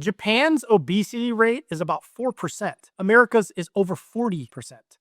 Japan's obesity rate is about 4%. America's is over 40%.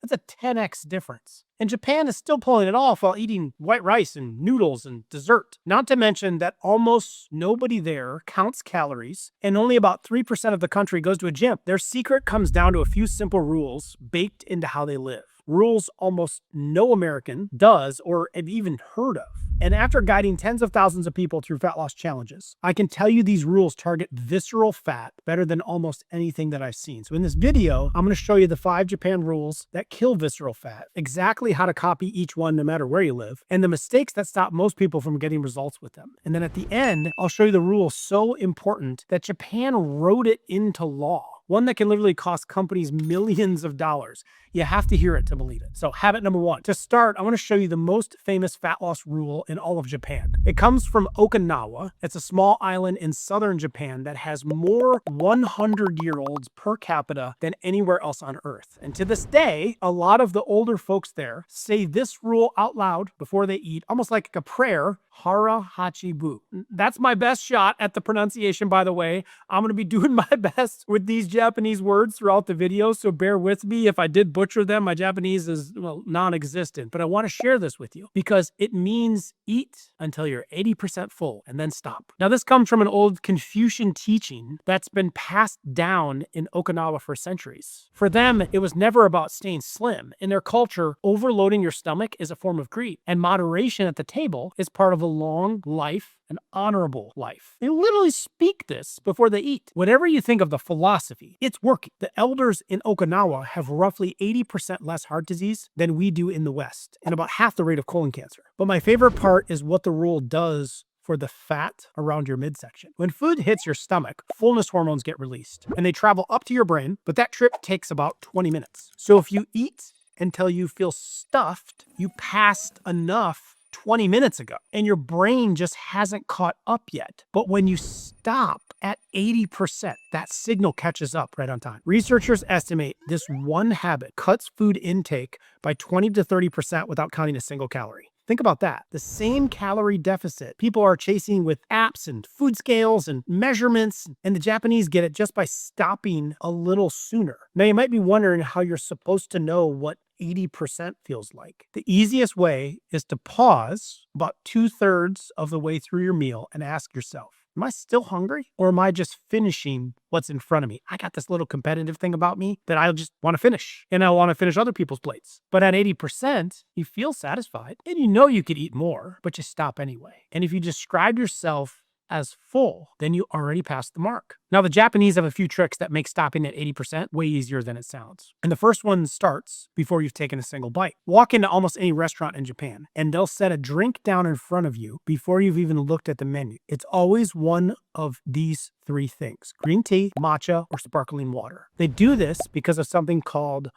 That's a 10x difference. And Japan is still pulling it off while eating white rice and noodles and dessert. Not to mention that almost nobody there counts calories, and only about 3% of the country goes to a gym. Their secret comes down to a few simple rules baked into how they live. Rules almost no American does or have even heard of. And after guiding tens of thousands of people through fat loss challenges, I can tell you these rules target visceral fat better than almost anything that I've seen. So in this video, I'm going to show you the 5 Japan rules that kill visceral fat, exactly how to copy each one no matter where you live, and the mistakes that stop most people from getting results with them. And then at the end, I'll show you the rule so important that Japan wrote it into law. One that can literally cost companies millions of dollars. You have to hear it to believe it. So habit number 1. To start, I want to show you the most famous fat loss rule in all of Japan. It comes from Okinawa. It's a small island in southern Japan that has more 100-year-olds per capita than anywhere else on Earth. And to this day, a lot of the older folks there say this rule out loud before they eat, almost like a prayer, Hara Hachi Bu. That's my best shot at the pronunciation, by the way. I'm going to be doing my best with these Japanese words throughout the video, so bear with me. If I did butcher them, my Japanese is, well, non-existent. But I want to share this with you because it means eat until you're 80% full and then stop. Now, this comes from an old Confucian teaching that's been passed down in Okinawa for centuries. For them, it was never about staying slim. In their culture, overloading your stomach is a form of greed, and moderation at the table is part of a long life, an honorable life. They literally speak this before they eat. Whatever you think of the philosophy, it's working. The elders in Okinawa have roughly 80% less heart disease than we do in the West, and about half the rate of colon cancer. But my favorite part is what the rule does for the fat around your midsection. When food hits your stomach, fullness hormones get released, and they travel up to your brain, but that trip takes about 20 minutes. So if you eat until you feel stuffed, you passed enough 20 minutes ago, and your brain just hasn't caught up yet. But when you stop at 80%, that signal catches up right on time. Researchers estimate this one habit cuts food intake by 20 to 30% without counting a single calorie. Think about that. The same calorie deficit people are chasing with apps and food scales and measurements, and the Japanese get it just by stopping a little sooner. Now, you might be wondering how you're supposed to know what 80% feels like. The easiest way is to pause about 2/3 of the way through your meal and ask yourself, am I still hungry, or am I just finishing what's in front of me? I got this little competitive thing about me that I just want to finish, and I want to finish other people's plates. But at 80%, you feel satisfied, and you know you could eat more, but you stop anyway. And if you describe yourself as full, then you already passed the mark. Now, the Japanese have a few tricks that make stopping at 80% way easier than it sounds. And the first one starts before you've taken a single bite. Walk into almost any restaurant in Japan, and they'll set a drink down in front of you before you've even looked at the menu. It's always one of these 3 things: green tea, matcha, or sparkling water. They do this because of something called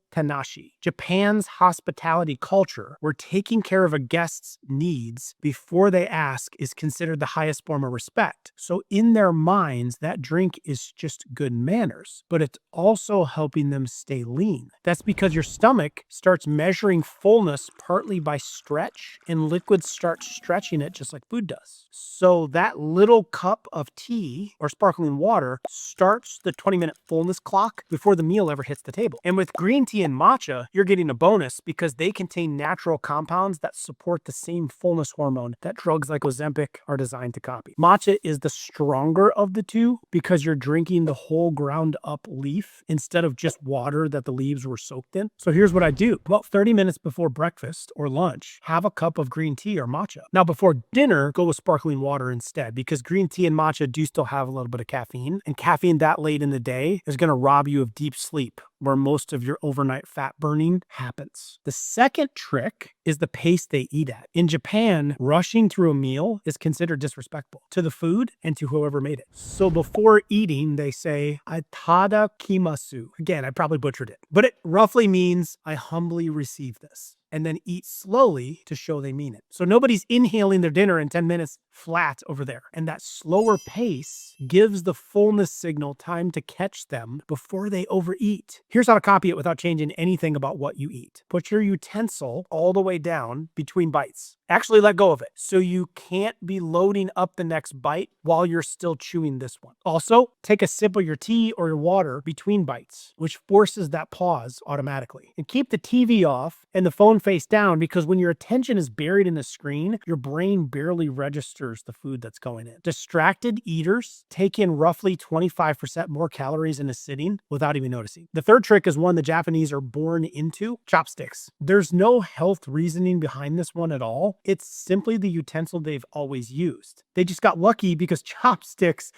Tanashi, Japan's hospitality culture, where taking care of a guest's needs before they ask is considered the highest form of respect. So in their minds, that drink is just good manners, but it's also helping them stay lean. That's because your stomach starts measuring fullness partly by stretch, and liquids start stretching it just like food does. So that little cup of tea or sparkling water starts the 20-minute fullness clock before the meal ever hits the table. And with green tea and matcha, you're getting a bonus because they contain natural compounds that support the same fullness hormone that drugs like Ozempic are designed to copy. Matcha is the stronger of the two because you're drinking the whole ground up leaf instead of just water that the leaves were soaked in. So here's what I do. About 30 minutes before breakfast or lunch, have a cup of green tea or matcha. Now, before dinner, go with sparkling water instead, because green tea and matcha do still have a little bit of caffeine, and caffeine that late in the day is going to rob you of deep sleep, where most of your overnight fat burning happens. The second trick is the pace they eat at. In Japan, rushing through a meal is considered disrespectful to the food and to whoever made it. So before eating, they say, "Itadakimasu." Again, I probably butchered it, but it roughly means I humbly receive this, and then eat slowly to show they mean it. So nobody's inhaling their dinner in 10 minutes flat over there. And that slower pace gives the fullness signal time to catch them before they overeat. Here's how to copy it without changing anything about what you eat. Put your utensil all the way down between bites. Actually let go of it so you can't be loading up the next bite while you're still chewing this one. Also, take a sip of your tea or your water between bites, which forces that pause automatically. And keep the TV off and the phone face down, because when your attention is buried in the screen, your brain barely registers the food that's going in. Distracted eaters take in roughly 25% more calories in a sitting without even noticing. The third trick is one the Japanese are born into: chopsticks. There's no health reasoning behind this one at all. It's simply the utensil they've always used. They just got lucky because chopsticks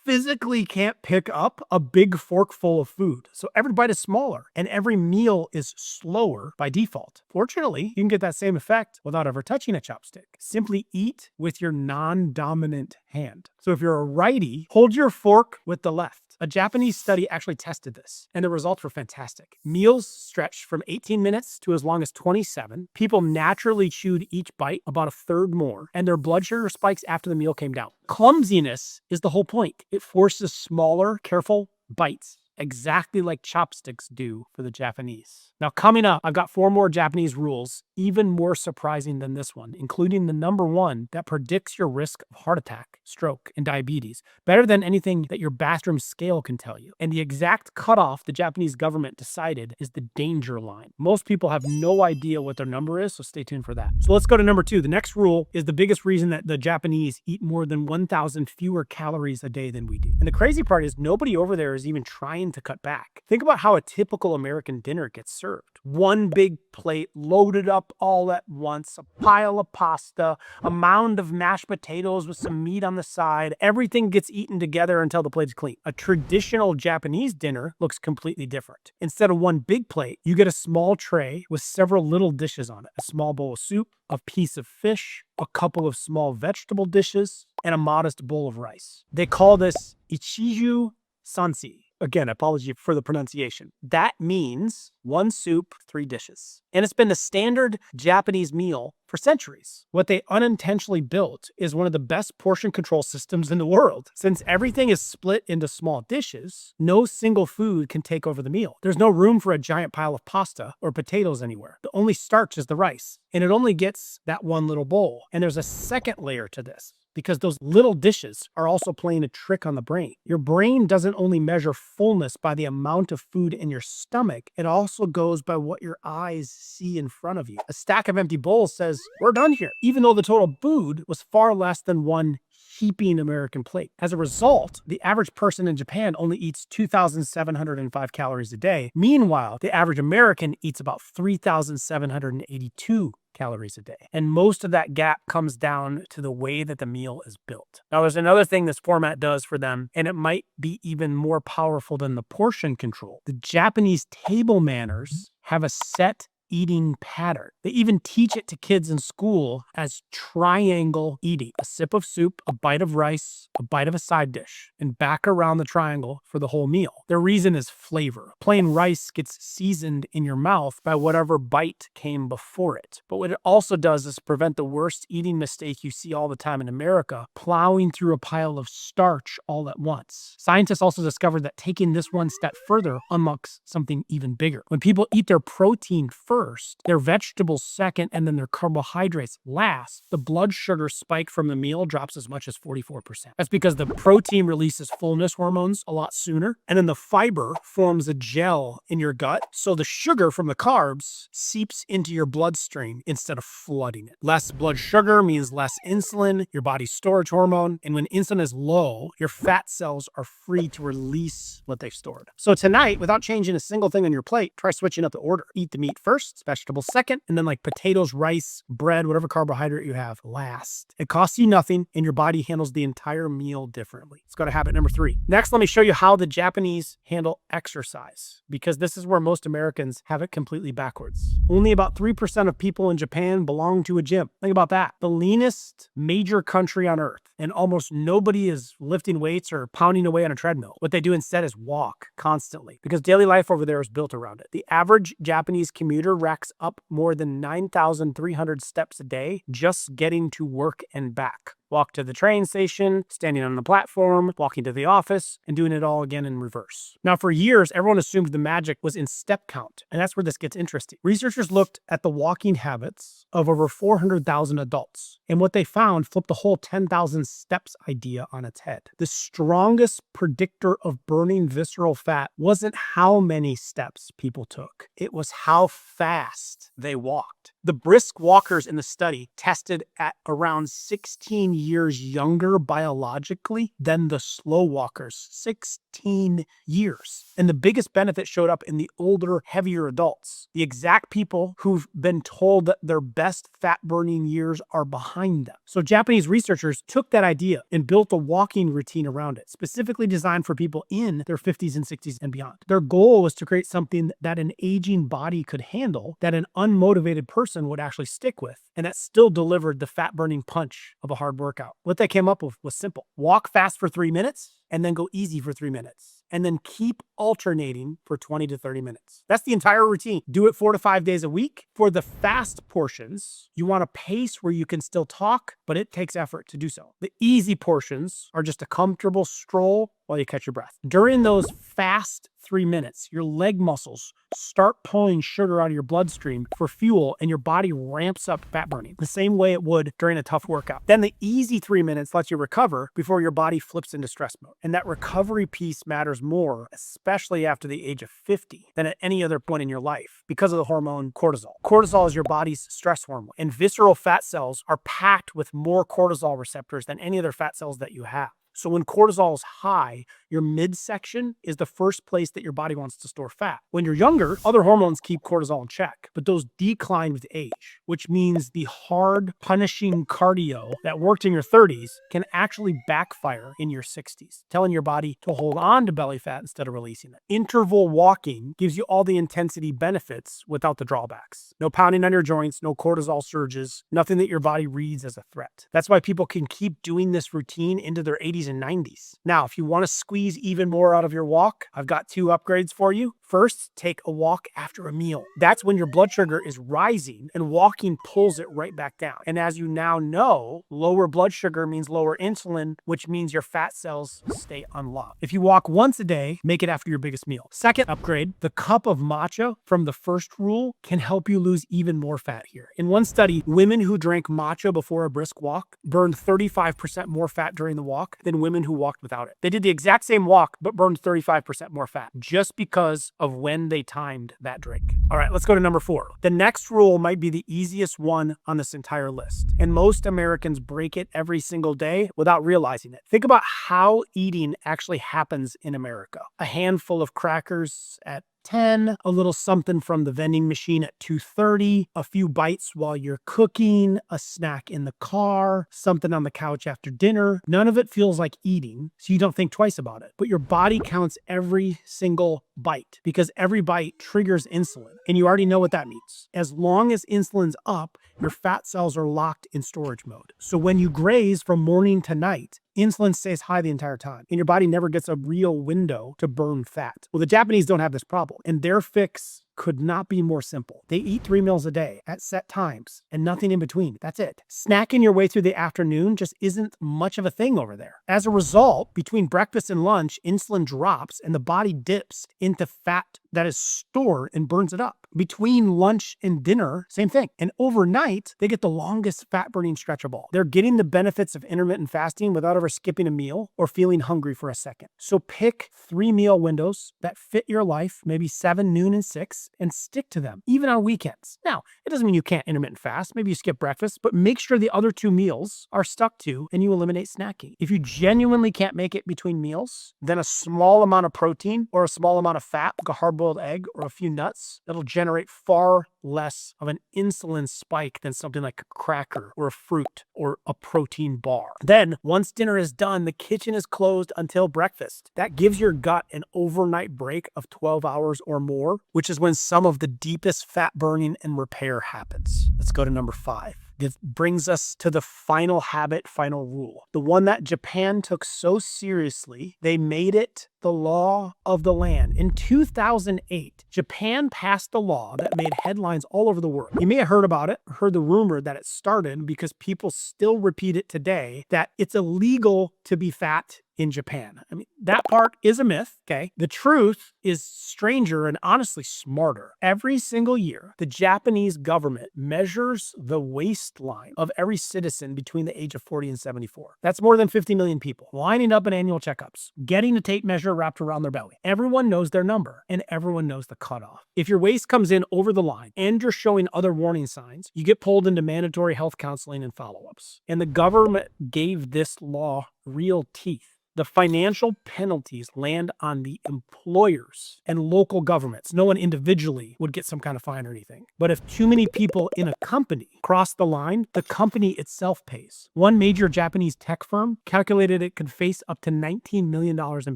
physically can't pick up a big fork full of food. So every bite is smaller and every meal is slower by default. Fortunately, you can get that same effect without ever touching a chopstick. Simply eat with your non-dominant hand. So if you're a righty, hold your fork with the left. A Japanese study actually tested this, and the results were fantastic. Meals stretched from 18 minutes to as long as 27. People naturally chewed each bite about a third more, and their blood sugar spikes after the meal came down. Clumsiness is the whole point. It forces smaller, careful bites, exactly like chopsticks do for the Japanese. Now, coming up, I've got 4 more Japanese rules, even more surprising than this one, including the number 1 that predicts your risk of heart attack, stroke, and diabetes, better than anything that your bathroom scale can tell you. And the exact cutoff the Japanese government decided is the danger line. Most people have no idea what their number is, so stay tuned for that. So let's go to number 2. The next rule is the biggest reason that the Japanese eat more than 1,000 fewer calories a day than we do. And the crazy part is nobody over there is even trying to cut back. Think about how a typical American dinner gets served. One big plate loaded up all at once, a pile of pasta, a mound of mashed potatoes with some meat on the side. Everything gets eaten together until the plate's clean. A traditional Japanese dinner looks completely different. Instead of one big plate, you get a small tray with several little dishes on it. A small bowl of soup, a piece of fish, a couple of small vegetable dishes, and a modest bowl of rice. They call this ichiju sansi. Again, apology for the pronunciation. That means 1 soup, 3 dishes. And it's been the standard Japanese meal for centuries. What they unintentionally built is one of the best portion control systems in the world. Since everything is split into small dishes, no single food can take over the meal. There's no room for a giant pile of pasta or potatoes anywhere. The only starch is the rice, and it only gets that one little bowl. And there's a second layer to this, because those little dishes are also playing a trick on the brain. Your brain doesn't only measure fullness by the amount of food in your stomach, it also goes by what your eyes see in front of you. A stack of empty bowls says, we're done here, even though the total food was far less than one heaping American plate. As a result, the average person in Japan only eats 2,705 calories a day. Meanwhile, the average American eats about 3,782 calories a day. And most of that gap comes down to the way that the meal is built. Now, there's another thing this format does for them, and it might be even more powerful than the portion control. The Japanese table manners have a set eating pattern. They even teach it to kids in school as triangle eating. A sip of soup, a bite of rice, a bite of a side dish, and back around the triangle for the whole meal. Their reason is flavor. Plain rice gets seasoned in your mouth by whatever bite came before it. But what it also does is prevent the worst eating mistake you see all the time in America, plowing through a pile of starch all at once. Scientists also discovered that taking this one step further unlocks something even bigger. When people eat their protein first, their vegetables second, and then their carbohydrates last, the blood sugar spike from the meal drops as much as 44%. That's because the protein releases fullness hormones a lot sooner, and then the fiber forms a gel in your gut, so the sugar from the carbs seeps into your bloodstream instead of flooding it. Less blood sugar means less insulin, your body's storage hormone, and when insulin is low, your fat cells are free to release what they've stored. So tonight, without changing a single thing on your plate, try switching up the order. Eat the meat first, vegetables second, and then like potatoes, rice, bread, whatever carbohydrate you have last. It costs you nothing, and your body handles the entire meal differently. Let's go to habit number 3. Next, let me show you how the Japanese handle exercise, because this is where most Americans have it completely backwards. Only about 3% of people in Japan belong to a gym. Think about that. The leanest major country on earth, and almost nobody is lifting weights or pounding away on a treadmill. What they do instead is walk constantly, because daily life over there is built around it. The average Japanese commuter racks up more than 9,300 steps a day just getting to work and back. Walk to the train station, standing on the platform, walking to the office, and doing it all again in reverse. Now, for years, everyone assumed the magic was in step count, and that's where this gets interesting. Researchers looked at the walking habits of over 400,000 adults, and what they found flipped the whole 10,000 steps idea on its head. The strongest predictor of burning visceral fat wasn't how many steps people took, it was how fast they walked. The brisk walkers in the study tested at around 16 years younger biologically than the slow walkers. 16 years. And the biggest benefit showed up in the older, heavier adults. The exact people who've been told that their best fat-burning years are behind them. So Japanese researchers took that idea and built a walking routine around it, specifically designed for people in their 50s and 60s and beyond. Their goal was to create something that an aging body could handle, that an unmotivated person would actually stick with, and that still delivered the fat-burning punch of a hard workout. What they came up with was simple. Walk fast for 3 minutes, and then go easy for 3 minutes, and then keep alternating for 20 to 30 minutes. That's the entire routine. Do it 4 to 5 days a week. For the fast portions, you want a pace where you can still talk, but it takes effort to do so. The easy portions are just a comfortable stroll while you catch your breath. During those fast 3 minutes, your leg muscles start pulling sugar out of your bloodstream for fuel, and your body ramps up fat burning the same way it would during a tough workout. Then the easy 3 minutes lets you recover before your body flips into stress mode. And that recovery piece matters more, especially after the age of 50, than at any other point in your life because of the hormone cortisol. Cortisol is your body's stress hormone, and visceral fat cells are packed with more cortisol receptors than any other fat cells that you have. So when cortisol is high, your midsection is the first place that your body wants to store fat. When you're younger, other hormones keep cortisol in check, but those decline with age, which means the hard, punishing cardio that worked in your 30s can actually backfire in your 60s, telling your body to hold on to belly fat instead of releasing it. Interval walking gives you all the intensity benefits without the drawbacks. No pounding on your joints, no cortisol surges, nothing that your body reads as a threat. That's why people can keep doing this routine into their 80s and 90s. Now, if you want to squeeze even more out of your walk, I've got 2 upgrades for you. First, take a walk after a meal. That's when your blood sugar is rising and walking pulls it right back down. And as you now know, lower blood sugar means lower insulin, which means your fat cells stay unlocked. If you walk once a day, make it after your biggest meal. Second upgrade, the cup of matcha from the first rule can help you lose even more fat here. In one study, women who drank matcha before a brisk walk burned 35% more fat during the walk than women who walked without it. They did the exact same walk, but burned 35% more fat just because of when they timed that drink. All right, let's go to number 4. The next rule might be the easiest one on this entire list, and most Americans break it every single day without realizing it. Think about how eating actually happens in America. A handful of crackers at 10, a little something from the vending machine at 2:30, a few bites while you're cooking, a snack in the car, something on the couch after dinner. None of it feels like eating, so you don't think twice about it. But your body counts every single bite because every bite triggers insulin, and you already know what that means. As long as insulin's up, your fat cells are locked in storage mode. So when you graze from morning to night, insulin stays high the entire time, and your body never gets a real window to burn fat. Well, the Japanese don't have this problem, and their fix could not be more simple. They eat 3 meals a day at set times and nothing in between. That's it. Snacking your way through the afternoon just isn't much of a thing over there. As a result, between breakfast and lunch, insulin drops and the body dips into fat that is stored and burns it up. Between lunch and dinner, same thing. And overnight, they get the longest fat burning stretch of all. They're getting the benefits of intermittent fasting without ever skipping a meal or feeling hungry for a second. So pick 3 meal windows that fit your life, maybe 7, noon, and 6, and stick to them, even on weekends. Now, it doesn't mean you can't intermittent fast. Maybe you skip breakfast, but make sure the other 2 meals are stuck to and you eliminate snacking. If you genuinely can't make it between meals, then a small amount of protein or a small amount of fat, like a hard-boiled egg or a few nuts, that'll generate far less of an insulin spike than something like a cracker or a fruit or a protein bar. Then, once dinner is done, the kitchen is closed until breakfast. That gives your gut an overnight break of 12 hours or more, which is when some of the deepest fat burning and repair happens. Let's go to number 5. This brings us to the final habit, final rule. The one that Japan took so seriously, they made it the law of the land. In 2008, Japan passed a law that made headlines all over the world. You may have heard about it, heard the rumor that it started because people still repeat it today, that it's illegal to be fat in Japan. I mean, that part is a myth, okay? The truth is stranger and honestly smarter. Every single year, the Japanese government measures the waistline of every citizen between the age of 40 and 74. That's more than 50 million people lining up in annual checkups, getting a tape measure wrapped around their belly. Everyone knows their number and everyone knows the cutoff. If your waist comes in over the line and you're showing other warning signs, you get pulled into mandatory health counseling and follow-ups. And the government gave this law real teeth. The financial penalties land on the employers and local governments. No one individually would get some kind of fine or anything. But if too many people in a company cross the line, the company itself pays. One major Japanese tech firm calculated it could face up to $19 million in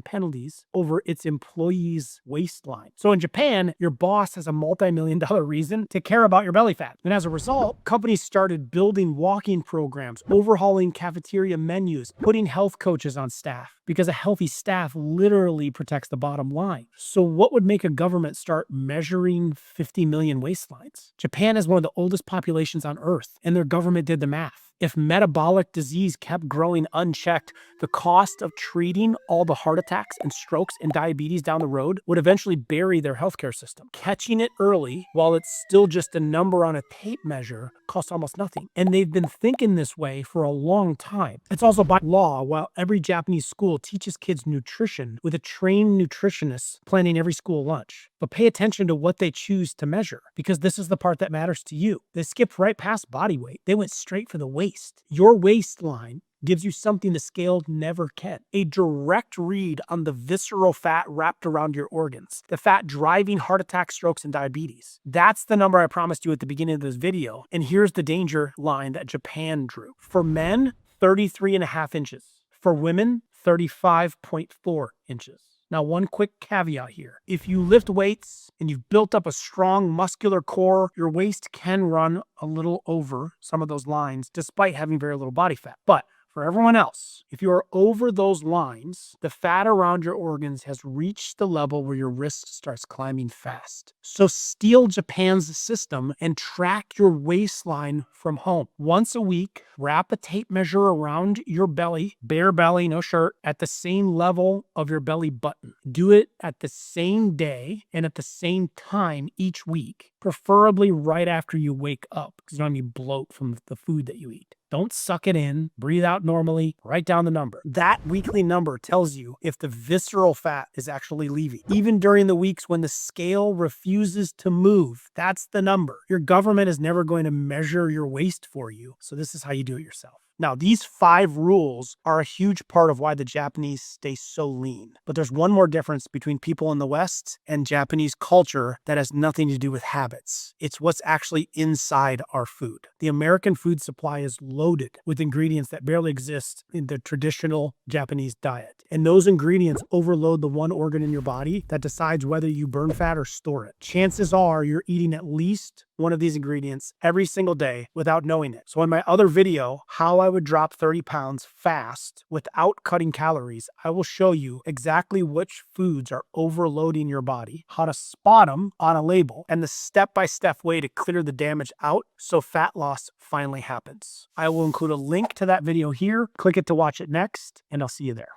penalties over its employees' waistline. So in Japan, your boss has a multi-million-dollar reason to care about your belly fat. And as a result, companies started building walking programs, overhauling cafeteria menus, putting health coaches on staff, because a healthy staff literally protects the bottom line. So what would make a government start measuring 50 million waistlines? Japan is one of the oldest populations on Earth, and their government did the math. If metabolic disease kept growing unchecked, the cost of treating all the heart attacks and strokes and diabetes down the road would eventually bury their healthcare system. Catching it early, while it's still just a number on a tape measure, costs almost nothing. And they've been thinking this way for a long time. It's also by law, while every Japanese school teaches kids nutrition with a trained nutritionist planning every school lunch. But pay attention to what they choose to measure, because this is the part that matters to you. They skipped right past body weight. They went straight for the waist. Your waistline gives you something the scale never can. A direct read on the visceral fat wrapped around your organs. The fat driving heart attacks, strokes, and diabetes. That's the number I promised you at the beginning of this video. And here's the danger line that Japan drew. For men, 33.5 inches. For women, 35.4 inches. Now, one quick caveat here. If you lift weights and you've built up a strong muscular core, your waist can run a little over some of those lines despite having very little body fat. But for everyone else, if you are over those lines, the fat around your organs has reached the level where your risk starts climbing fast. So steal Japan's system and track your waistline from home. Once a week, wrap a tape measure around your belly, bare belly, no shirt, at the same level of your belly button. Do it at the same day and at the same time each week, preferably right after you wake up, because you don't have any bloat from the food that you eat. Don't suck it in, breathe out normally, write down the number. That weekly number tells you if the visceral fat is actually leaving. Even during the weeks when the scale refuses to move, that's the number. Your government is never going to measure your waist for you, so this is how you do it yourself. Now, these 5 rules are a huge part of why the Japanese stay so lean. But there's one more difference between people in the West and Japanese culture that has nothing to do with habits. It's what's actually inside our food. The American food supply is loaded with ingredients that barely exist in the traditional Japanese diet. And those ingredients overload the one organ in your body that decides whether you burn fat or store it. Chances are you're eating at least one of these ingredients every single day without knowing it. So in my other video, how I would drop 30 pounds fast without cutting calories, I will show you exactly which foods are overloading your body, how to spot them on a label, and the step-by-step way to clear the damage out so fat loss finally happens. I will include a link to that video here. Click it to watch it next, and I'll see you there.